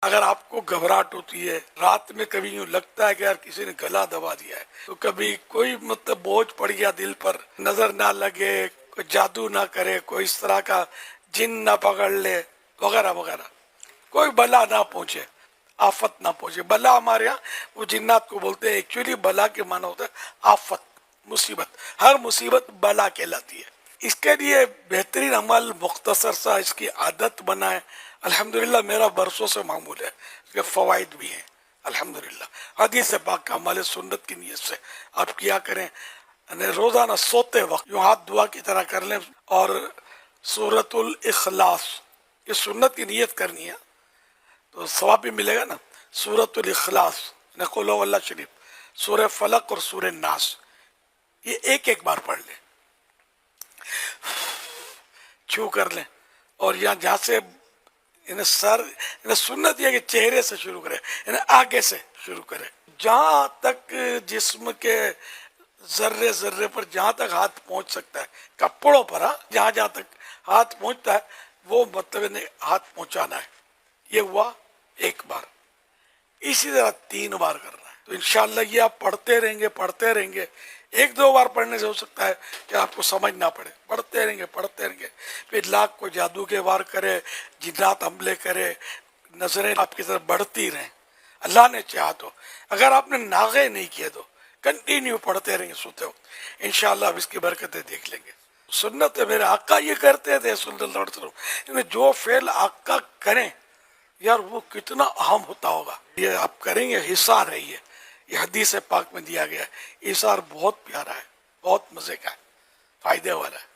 اگر آپ کو گھبراہٹ ہوتی ہے، رات میں کبھی یوں لگتا ہے کہ یار کسی نے گلا دبا دیا ہے، تو کبھی کوئی بوجھ پڑ گیا دل پر، نظر نہ لگے، کوئی جادو نہ کرے، کوئی اس طرح کا جن نہ پکڑ لے وغیرہ وغیرہ، کوئی بلا نہ پہنچے، آفت نہ پہنچے۔ بلا ہمارے یہاں وہ جنات کو بولتے ہیں، ایکچولی بلا کے معنی ہوتا ہے آفت، مصیبت۔ ہر مصیبت بلا کہلاتی ہے۔ اس کے لیے بہترین عمل مختصر سا اس کی عادت بنائیں۔ الحمدللہ میرا برسوں سے معمول ہے، اس کے فوائد بھی ہیں الحمدللہ۔ حدیث پاک کا عمل سنت کی نیت سے آپ کیا کریں، یعنی روزانہ سوتے وقت یوں ہاتھ دعا کی طرح کر لیں، اور سورۃ الاخلاص، یہ سنت کی نیت کرنی ہے تو ثواب بھی ملے گا نا۔ سورۃ الاخلاص، قل هو اللہ شریف، سورہ فلق اور سورہ ناس، یہ ایک ایک بار پڑھ لیں، چھو کر لیں، اور یہاں جہاں سے سنت یہ کہ چہرے سے شروع کرے، یعنی آگے سے شروع کرے، جہاں تک جسم کے ذرے ذرے پر جہاں تک ہاتھ پہنچ سکتا ہے، کپڑوں پر، جہاں جہاں تک ہاتھ پہنچتا ہے وہ مطلب ہاتھ پہنچانا ہے۔ یہ ہوا ایک بار، اسی طرح 3 بار کرنا ہے۔ تو انشاءاللہ یہ آپ پڑھتے رہیں گے۔ ایک دو بار پڑھنے سے ہو سکتا ہے کہ آپ کو سمجھ نہ پڑے، پڑھتے رہیں گے۔ پھر لاکھ کو جادو کے وار کرے، جنات حملے کرے، نظریں آپ کی طرف بڑھتی رہیں، اللہ نے چاہا تو۔ اگر آپ نے ناغے نہیں کیے تو کنٹینیو پڑھتے رہیں گے سوتے وقت، انشاءاللہ آپ اس کی برکتیں دیکھ لیں گے۔ سنت ہے، میرے آقا یہ کرتے تھے صلی اللہ علیہ وسلم، جو فعل آقا کریں یار وہ کتنا اہم ہوتا ہوگا۔ یہ آپ کریں گے، حصار ہے یہ حدیث پاک میں دیا گیا ہے۔ حصار بہت پیارا ہے، بہت مزے کا ہے، فائدے والا ہے۔